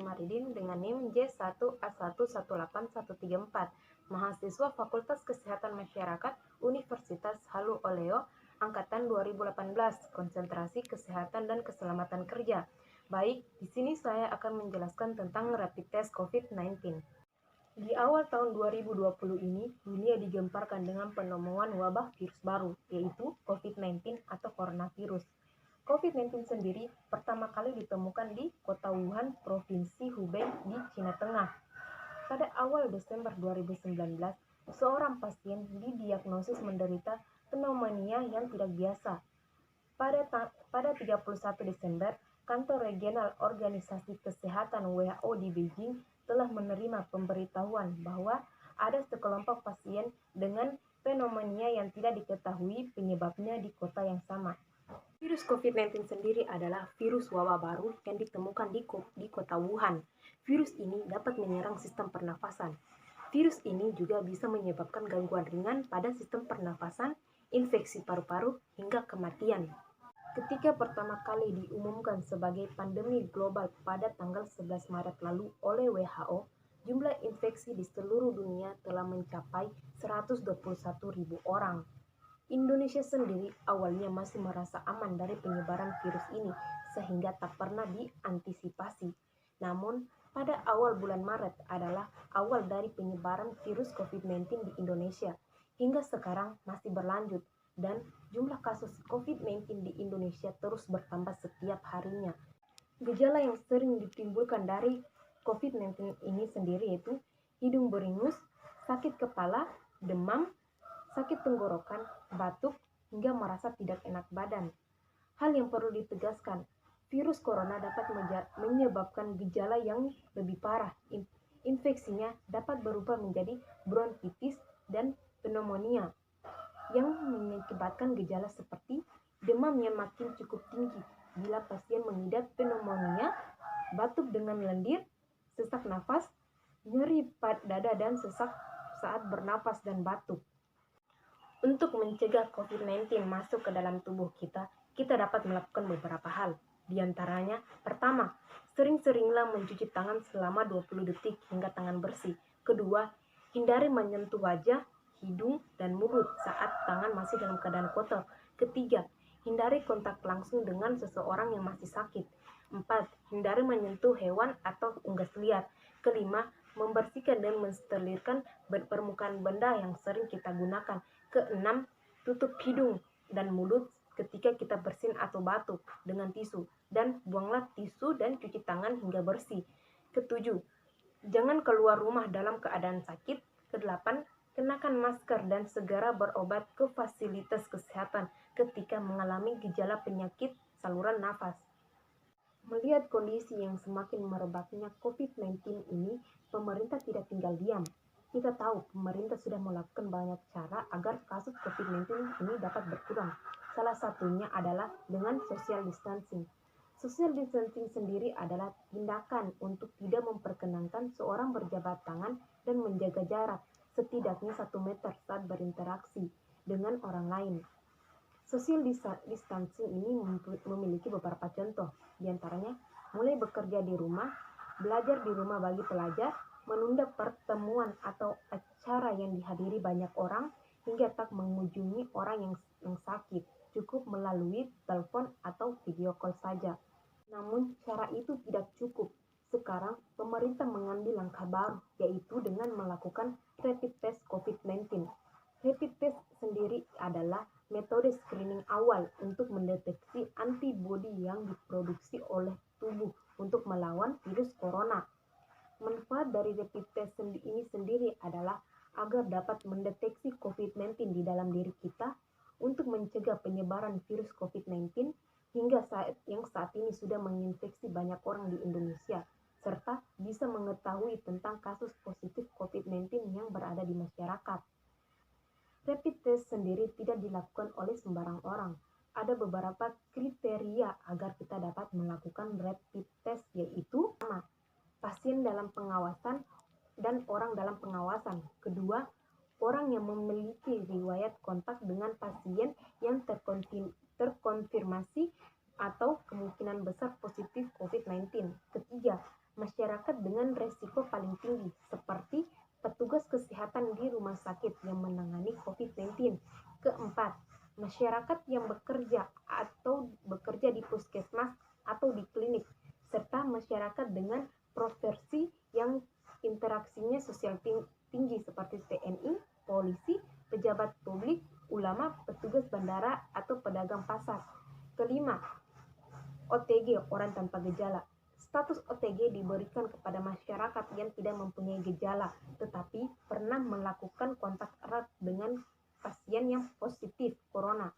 Jamaridin dengan NIM J1A118134, mahasiswa Fakultas Kesehatan Masyarakat Universitas Halu Oleo, angkatan 2018, konsentrasi kesehatan dan keselamatan kerja. Baik, di sini saya akan menjelaskan tentang rapid test COVID-19. Di awal tahun 2020 ini, dunia digemparkan dengan penemuan wabah virus baru, yaitu COVID-19 atau coronavirus. COVID-19 sendiri pertama kali ditemukan di kota Wuhan, Provinsi Hubei di Cina Tengah. Pada awal Desember 2019, seorang pasien didiagnosis menderita pneumonia yang tidak biasa. Pada 31 Desember, Kantor Regional Organisasi Kesehatan WHO di Beijing telah menerima pemberitahuan bahwa ada sekelompok pasien dengan pneumonia yang tidak diketahui penyebabnya di kota yang sama. Virus COVID-19 sendiri adalah virus wabah baru yang ditemukan di kota Wuhan. Virus ini dapat menyerang sistem pernafasan. Virus ini juga bisa menyebabkan gangguan ringan pada sistem pernafasan, infeksi paru-paru, hingga kematian. Ketika pertama kali diumumkan sebagai pandemi global pada tanggal 11 Maret lalu oleh WHO, jumlah infeksi di seluruh dunia telah mencapai 121.000 orang. Indonesia sendiri awalnya masih merasa aman dari penyebaran virus ini sehingga tak pernah diantisipasi. Namun, pada awal bulan Maret adalah awal dari penyebaran virus COVID-19 di Indonesia. Hingga sekarang masih berlanjut dan jumlah kasus COVID-19 di Indonesia terus bertambah setiap harinya. Gejala yang sering ditimbulkan dari COVID-19 ini sendiri yaitu hidung beringus, sakit kepala, demam, sakit tenggorokan, batuk, hingga merasa tidak enak badan. Hal yang perlu ditegaskan, virus corona dapat menyebabkan gejala yang lebih parah. Infeksinya dapat berubah menjadi bronkitis dan pneumonia yang mengakibatkan gejala seperti demam yang makin cukup tinggi bila pasien mengidap pneumonia, batuk dengan lendir, sesak nafas, nyeri pada dada dan sesak saat bernapas dan batuk. Untuk mencegah COVID-19 masuk ke dalam tubuh kita dapat melakukan beberapa hal. Di antaranya, pertama, sering-seringlah mencuci tangan selama 20 detik hingga tangan bersih. Kedua, hindari menyentuh wajah, hidung, dan mulut saat tangan masih dalam keadaan kotor. Ketiga, hindari kontak langsung dengan seseorang yang masih sakit. 4. Hindari menyentuh hewan atau unggas liar. Kelima, membersihkan dan mensterilkan permukaan benda yang sering kita gunakan. Keenam, tutup hidung dan mulut ketika kita bersin atau batuk dengan tisu dan buanglah tisu dan cuci tangan hingga bersih. Ketujuh, jangan keluar rumah dalam keadaan sakit. Kedelapan, kenakan masker dan segera berobat ke fasilitas kesehatan ketika mengalami gejala penyakit saluran nafas. Melihat kondisi yang semakin merebaknya COVID-19 ini, pemerintah tidak tinggal diam. Kita tahu pemerintah sudah melakukan banyak cara agar kasus COVID-19 ini dapat berkurang. Salah satunya adalah dengan social distancing. Social distancing sendiri adalah tindakan untuk tidak memperkenankan seorang berjabat tangan dan menjaga jarak setidaknya 1 meter saat berinteraksi dengan orang lain. Social distancing ini memiliki beberapa contoh, diantaranya mulai bekerja di rumah, belajar di rumah bagi pelajar, menunda pertemuan atau acara yang dihadiri banyak orang, hingga tak mengunjungi orang yang sakit, cukup melalui telepon atau video call saja. Namun cara itu tidak cukup. Sekarang pemerintah mengambil langkah baru, yaitu dengan melakukan rapid test COVID-19. Rapid test sendiri adalah metode screening awal untuk mendeteksi antibodi yang diproduksi oleh tubuh untuk melawan virus corona. Manfaat dari rapid test ini sendiri adalah agar dapat mendeteksi COVID-19 di dalam diri kita untuk mencegah penyebaran virus COVID-19 hingga saat ini sudah menginfeksi banyak orang di Indonesia, serta bisa mengetahui tentang kasus positif COVID-19 yang berada di masyarakat. Rapid test sendiri tidak dilakukan oleh sembarang orang. Ada beberapa kriteria agar kita dapat melakukan rapid test, yaitu pertama, pasien dalam pengawasan dan orang dalam pengawasan. Kedua, orang yang memiliki riwayat kontak dengan pasien yang terkonfirmasi atau kemungkinan besar positif COVID-19. Ketiga, masyarakat COVID-19. Keempat, masyarakat yang bekerja di puskesmas atau di klinik, serta masyarakat dengan profesi yang interaksinya sosial tinggi seperti TNI, polisi, pejabat publik, ulama, petugas bandara, atau pedagang pasar. Kelima, OTG, orang tanpa gejala. Status OTG diberikan kepada masyarakat yang tidak mempunyai gejala, tetapi pernah melakukan kontak erat dengan pasien yang positif corona.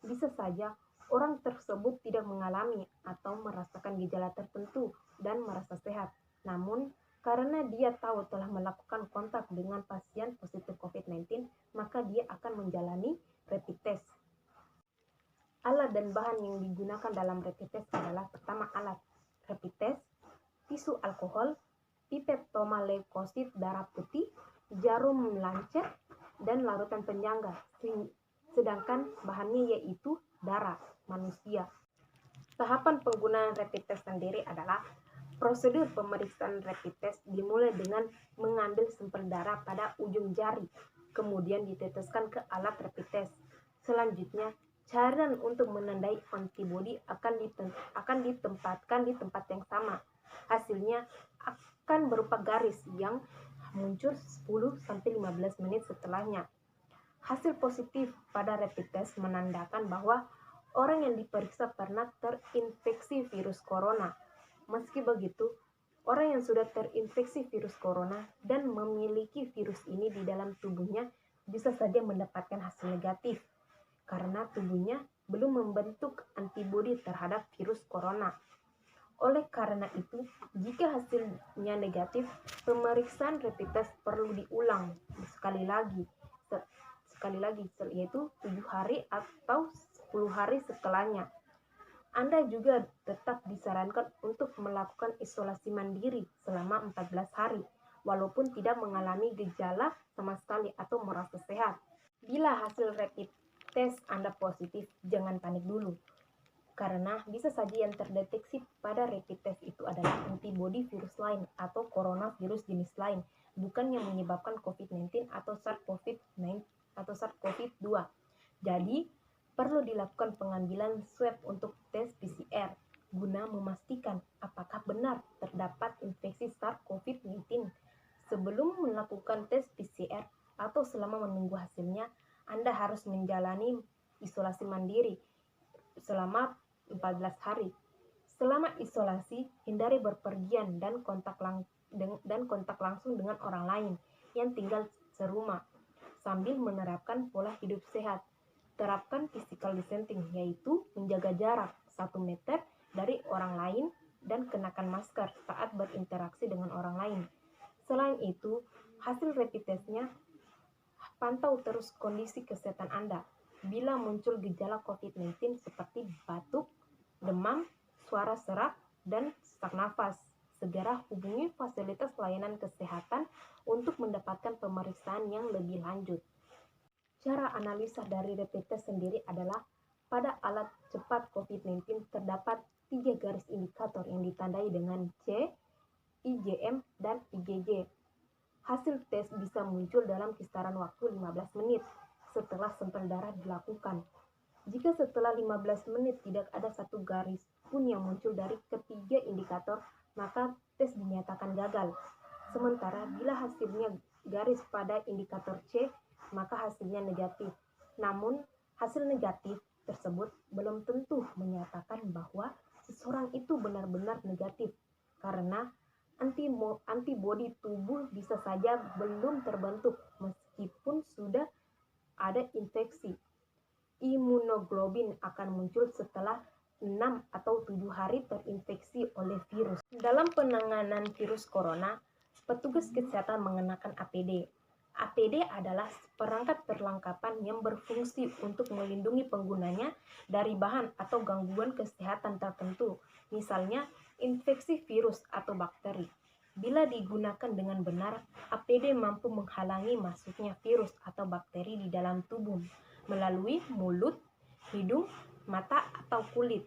Bisa saja orang tersebut tidak mengalami atau merasakan gejala tertentu dan merasa sehat. Namun, karena dia tahu telah melakukan kontak dengan pasien positif COVID-19, maka dia akan menjalani rapid test. Alat dan bahan yang digunakan dalam rapid test adalah: pertama, alat rapid test, tisu alkohol, pipet leukosit darah putih, jarum lancet, dan larutan penyangga. Sedangkan bahannya yaitu darah manusia. Tahapan penggunaan rapid test sendiri adalah: prosedur pemeriksaan rapid test dimulai dengan mengambil sampel darah pada ujung jari, kemudian diteteskan ke alat rapid test. Selanjutnya, cairan untuk menandai antibodi akan ditempatkan di tempat yang sama. Hasilnya akan berupa garis yang muncul 10-15 menit setelahnya. Hasil positif pada rapid test menandakan bahwa orang yang diperiksa pernah terinfeksi virus corona. Meski begitu, orang yang sudah terinfeksi virus corona dan memiliki virus ini di dalam tubuhnya bisa saja mendapatkan hasil negatif, karena tubuhnya belum membentuk antibodi terhadap virus corona. Oleh karena itu, jika hasilnya negatif, pemeriksaan rapid test perlu diulang sekali lagi, yaitu 7 hari atau 10 hari setelahnya. Anda juga tetap disarankan untuk melakukan isolasi mandiri selama 14 hari, walaupun tidak mengalami gejala sama sekali atau merasa sehat. Bila hasil rapid test Anda positif, jangan panik dulu, karena bisa saja yang terdeteksi pada rapid test itu adalah antibodi virus lain atau coronavirus jenis lain, bukan yang menyebabkan COVID-19 atau SARS-CoV-2. Jadi, perlu dilakukan pengambilan swab untuk tes PCR guna memastikan apakah benar terdapat infeksi SARS-CoV-19. Sebelum melakukan tes PCR atau selama menunggu hasilnya, Anda harus menjalani isolasi mandiri selama 14 hari. Selama isolasi, hindari berpergian dan kontak langsung dengan orang lain yang tinggal serumah, sambil menerapkan pola hidup sehat. Terapkan physical distancing, yaitu menjaga jarak 1 meter dari orang lain dan kenakan masker saat berinteraksi dengan orang lain. Selain itu, hasil rapid test-nya pantau terus kondisi kesehatan Anda. Bila muncul gejala COVID-19 seperti batuk, demam, suara serak, dan sesak nafas, segera hubungi fasilitas layanan kesehatan untuk mendapatkan pemeriksaan yang lebih lanjut. Cara analisa dari rapid test sendiri adalah: pada alat cepat COVID-19 terdapat 3 garis indikator yang ditandai dengan C, IgM, dan IgG. Hasil tes bisa muncul dalam kisaran waktu 15 menit setelah sampel darah dilakukan. Jika setelah 15 menit tidak ada satu garis pun yang muncul dari ketiga indikator, maka tes dinyatakan gagal. Sementara bila hasilnya garis pada indikator C, maka hasilnya negatif. Namun, hasil negatif tersebut belum tentu menyatakan bahwa seseorang itu benar-benar negatif, karena antibodi tubuh bisa saja belum terbentuk meskipun sudah ada infeksi. Imunoglobin akan muncul setelah 6 atau 7 hari terinfeksi oleh virus. Dalam penanganan virus corona, petugas kesehatan mengenakan APD. APD adalah perangkat perlengkapan yang berfungsi untuk melindungi penggunanya dari bahan atau gangguan kesehatan tertentu, misalnya infeksi virus atau bakteri. Bila digunakan dengan benar, APD mampu menghalangi masuknya virus atau bakteri di dalam tubuh melalui mulut, hidung, mata, atau kulit.